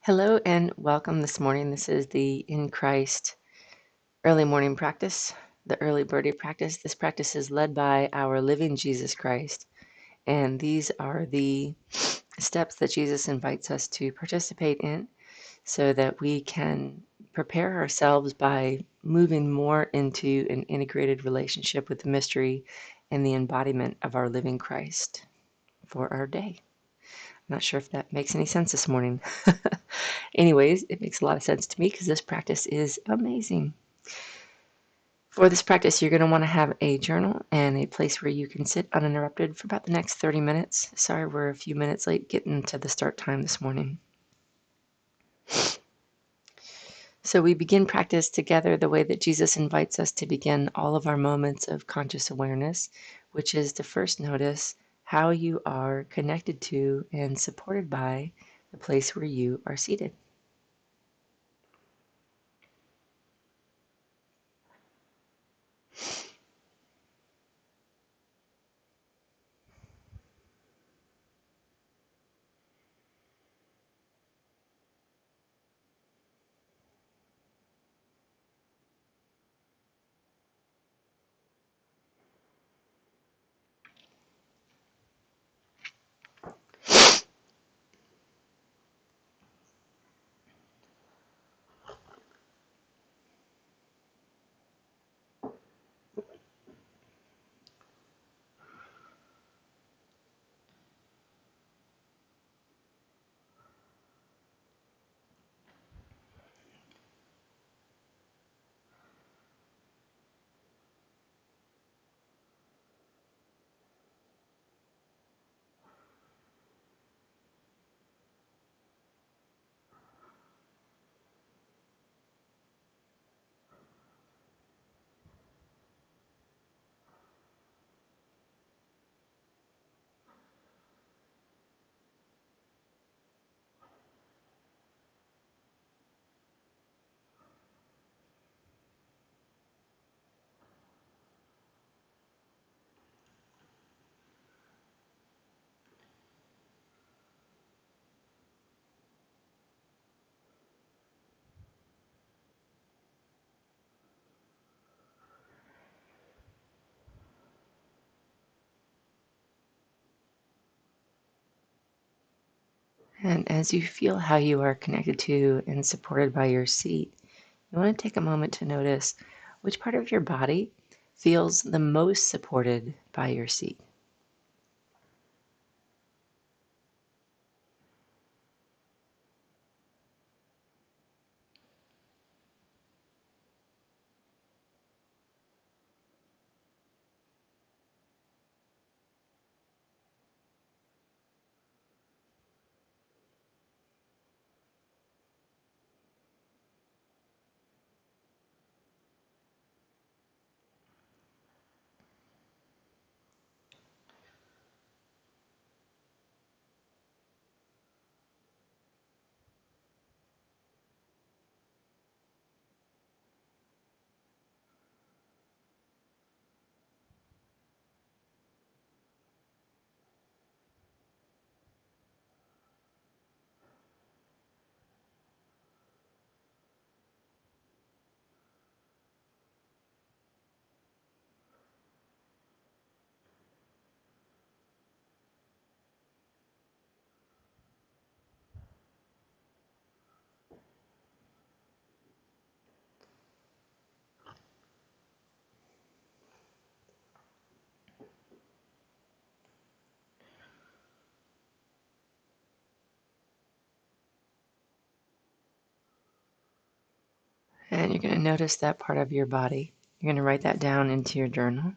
Hello and welcome this morning. This is the In Christ early morning practice, the early birdie practice. This practice is led by our living Jesus Christ, and these are the steps that Jesus invites us to participate in so that we can prepare ourselves by moving more into an integrated relationship with the mystery and the embodiment of our living Christ for our day. I'm not sure if that makes any sense this morning. Anyways, it makes a lot of sense to me because this practice is amazing. For this practice, you're going to want to have a journal and a place where you can sit uninterrupted for about the next 30 minutes. Sorry, we're a few minutes late getting to the start time this morning. So we begin practice together the way that Jesus invites us to begin all of our moments of conscious awareness, which is to first notice how you are connected to and supported by the place where you are seated. And as you feel how you are connected to and supported by your seat, you want to take a moment to notice which part of your body feels the most supported by your seat. And you're going to notice that part of your body. You're going to write that down into your journal.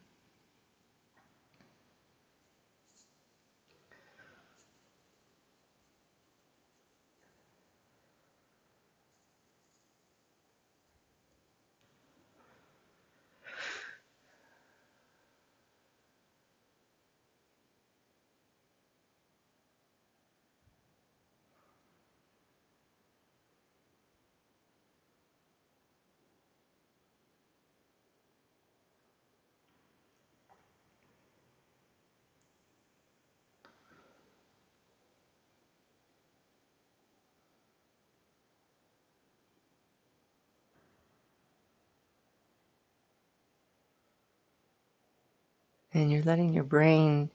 And you're letting your brain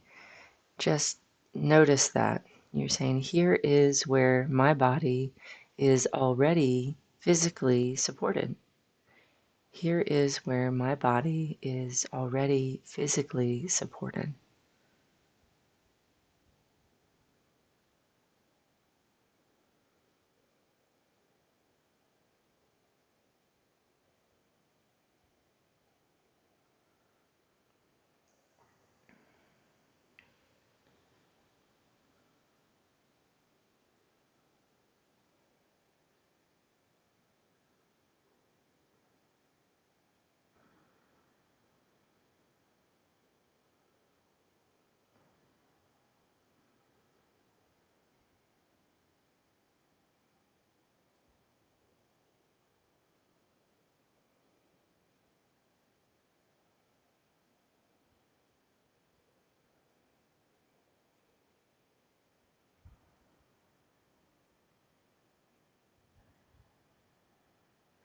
just notice that. You're saying, here is where my body is already physically supported. Here is where my body is already physically supported.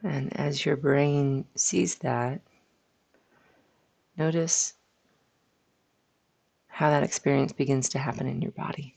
And as your brain sees that, notice how that experience begins to happen in your body.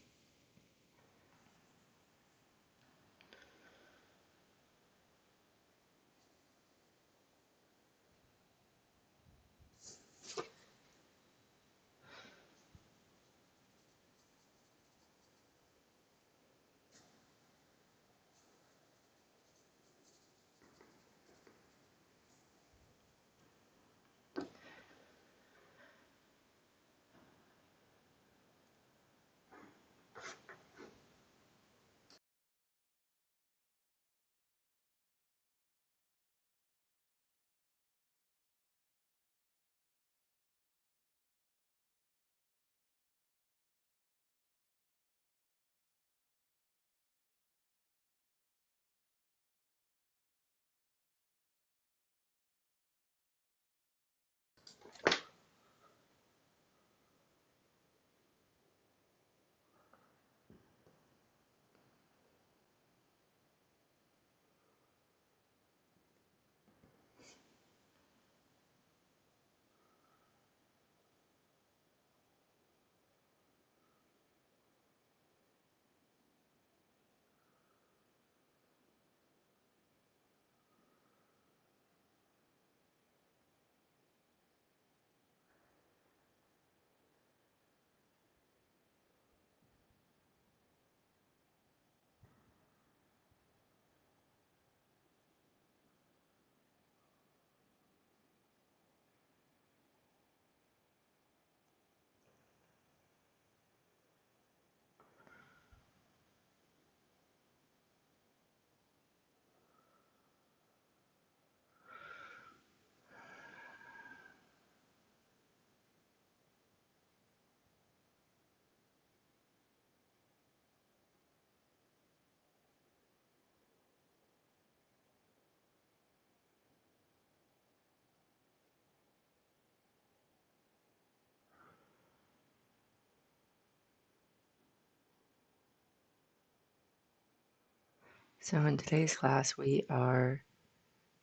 So, in today's class, we are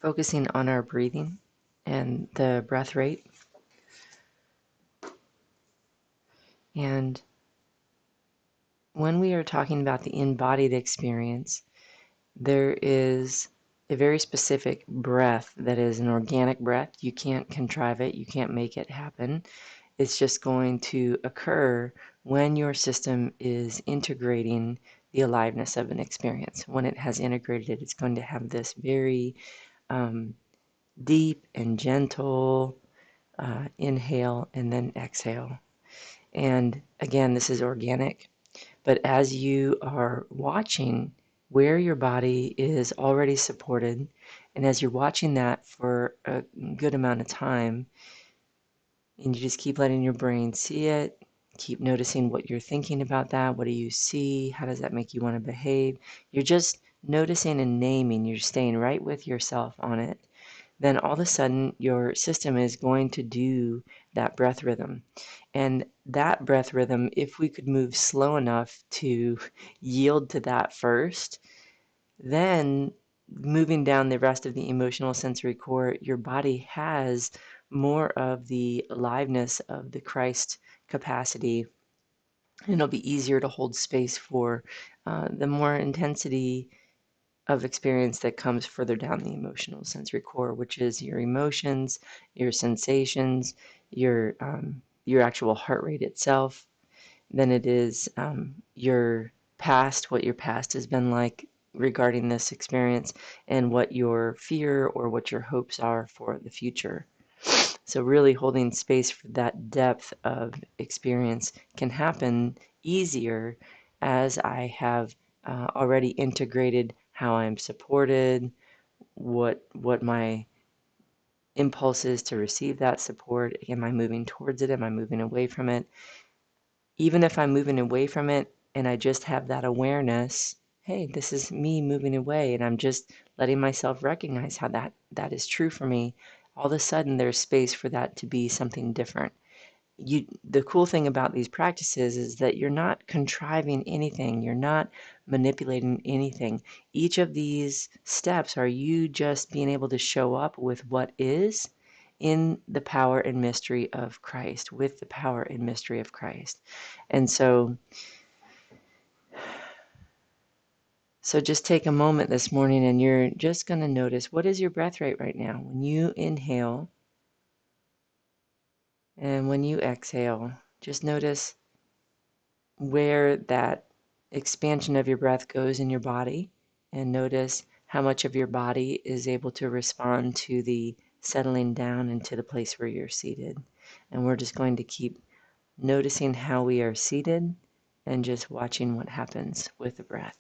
focusing on our breathing and the breath rate. And when we are talking about the embodied experience, there is a very specific breath that is an organic breath. You can't contrive it, you can't make it happen. It's just going to occur when your system is integrating the aliveness of an experience. When it has integrated it, it's going to have this very deep and gentle inhale and then exhale. And again, this is organic, but as you are watching where your body is already supported, and as you're watching that for a good amount of time, and you just keep letting your brain see it, keep noticing what you're thinking about that. What do you see? How does that make you want to behave? You're just noticing and naming, you're staying right with yourself on it. Then all of a sudden, your system is going to do that breath rhythm. And that breath rhythm, if we could move slow enough to yield to that first, then moving down the rest of the emotional sensory core, your body has more of the aliveness of the Christ capacity, and it'll be easier to hold space for the more intensity of experience that comes further down the emotional sensory core, which is your emotions, your sensations, your actual heart rate itself. Then it is your past, what your past has been like regarding this experience, and what your fear or what your hopes are for the future. So, really holding space for that depth of experience can happen easier as I have already integrated how I'm supported, what my impulse is to receive that support. Am I moving towards it? Am I moving away from it? Even if I'm moving away from it and I just have that awareness, hey, this is me moving away, and I'm just letting myself recognize how that is true for me, all of a sudden there's space for that to be something different. The cool thing about these practices is that you're not contriving anything, you're not manipulating anything. Each of these steps are you just being able to show up with what is in the power and mystery of Christ, with the power and mystery of Christ. And so just take a moment this morning and you're just going to notice, what is your breath rate right now? When you inhale and when you exhale, just notice where that expansion of your breath goes in your body, and notice how much of your body is able to respond to the settling down into the place where you're seated. And we're just going to keep noticing how we are seated and just watching what happens with the breath.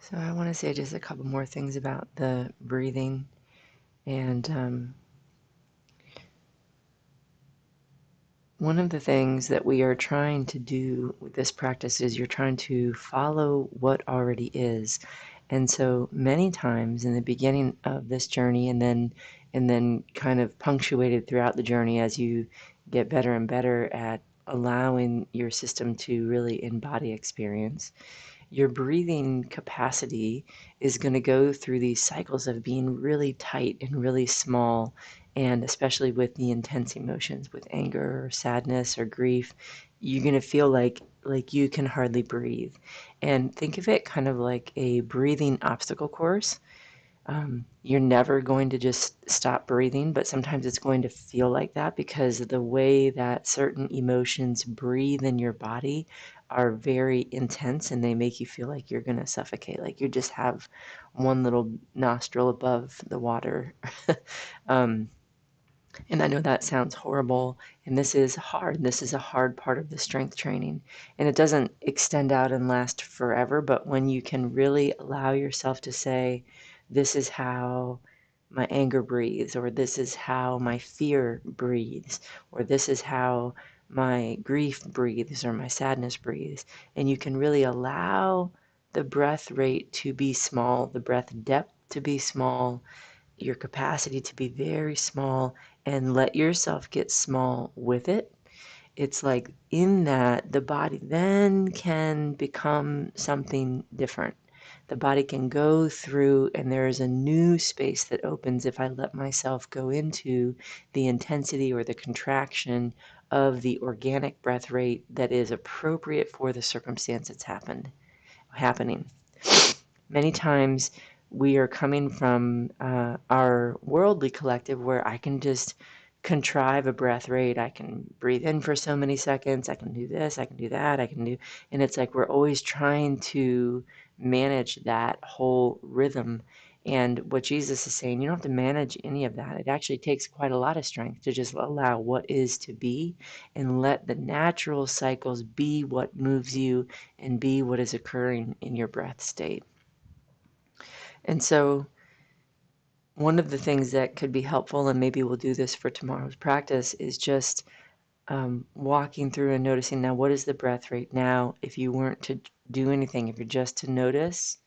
So I want to say just a couple more things about the breathing. And one of the things that we are trying to do with this practice is you're trying to follow what already is. And so many times in the beginning of this journey and then kind of punctuated throughout the journey as you get better and better at allowing your system to really embody experience, your breathing capacity is going to go through these cycles of being really tight and really small. And especially with the intense emotions, with anger or sadness or grief, you're going to feel like you can hardly breathe. And think of it kind of like a breathing obstacle course. You're never going to just stop breathing, but sometimes it's going to feel like that because of the way that certain emotions breathe in your body are very intense and they make you feel like you're going to suffocate, like you just have one little nostril above the water. um, and I know that sounds horrible, and this is hard. This is a hard part of the strength training. And it doesn't extend out and last forever, but when you can really allow yourself to say, this is how my anger breathes, or this is how my fear breathes, or this is how my grief breathes, or my sadness breathes, and you can really allow the breath rate to be small, the breath depth to be small, your capacity to be very small, and let yourself get small with it. It's like in that the body then can become something different. The body can go through, and there is a new space that opens if I let myself go into the intensity or the contraction of the organic breath rate that is appropriate for the circumstance that's happening. Many times we are coming from our worldly collective where I can just contrive a breath rate. I can breathe in for so many seconds. I can do this. I can do that. I can do, and it's like we're always trying to manage that whole rhythm. And what Jesus is saying, you don't have to manage any of that. It actually takes quite a lot of strength to just allow what is to be and let the natural cycles be what moves you and be what is occurring in your breath state. And so, one of the things that could be helpful, and maybe we'll do this for tomorrow's practice, is just walking through and noticing now what is the breath rate now if you weren't to do anything, if you're just to notice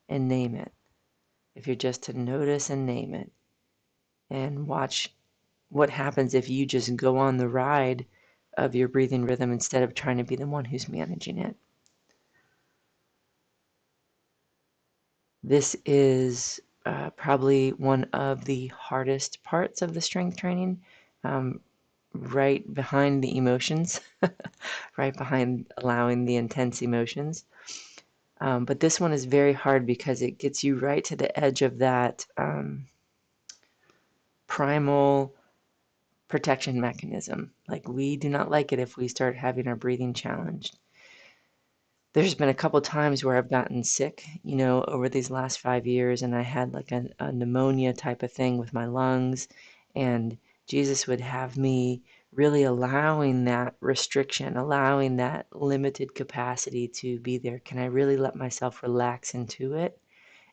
and name it. If you're just to notice and name it, and watch what happens if you just go on the ride of your breathing rhythm instead of trying to be the one who's managing it. This is probably one of the hardest parts of the strength training, um, right behind the emotions, right behind allowing the intense emotions. But this one is very hard because it gets you right to the edge of that primal protection mechanism. Like, we do not like it if we start having our breathing challenged. There's been a couple times where I've gotten sick, over these last 5 years, and I had like a pneumonia type of thing with my lungs, and Jesus would have me really allowing that restriction, allowing that limited capacity to be there. Can I really let myself relax into it?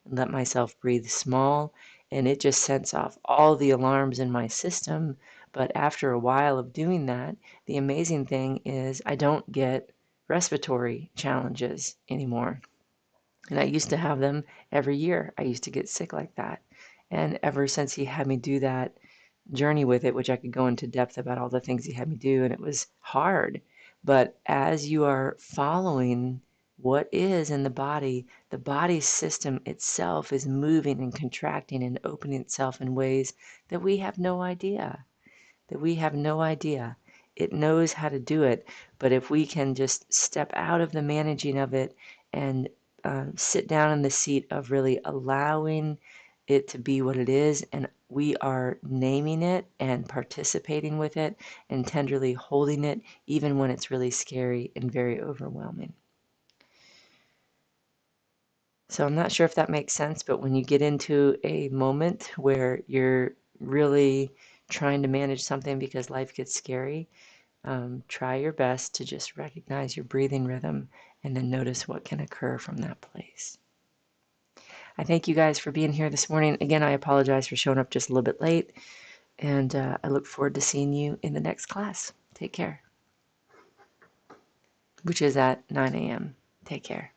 Let myself breathe small, and it just sets off all the alarms in my system. But after a while of doing that, the amazing thing is I don't get respiratory challenges anymore. And I used to have them every year. I used to get sick like that. And ever since he had me do that journey with it, which I could go into depth about all the things he had me do, and it was hard. But as you are following what is in the body system itself is moving and contracting and opening itself in ways that we have no idea that we have no idea. It knows how to do it, but if we can just step out of the managing of it and sit down in the seat of really allowing it to be what it is, and we are naming it and participating with it and tenderly holding it, even when it's really scary and very overwhelming. So I'm not sure if that makes sense, but when you get into a moment where you're really trying to manage something because life gets scary, try your best to just recognize your breathing rhythm and then notice what can occur from that place. I thank you guys for being here this morning. Again, I apologize for showing up just a little bit late, and I look forward to seeing you in the next class. Take care, which is at 9 a.m. Take care.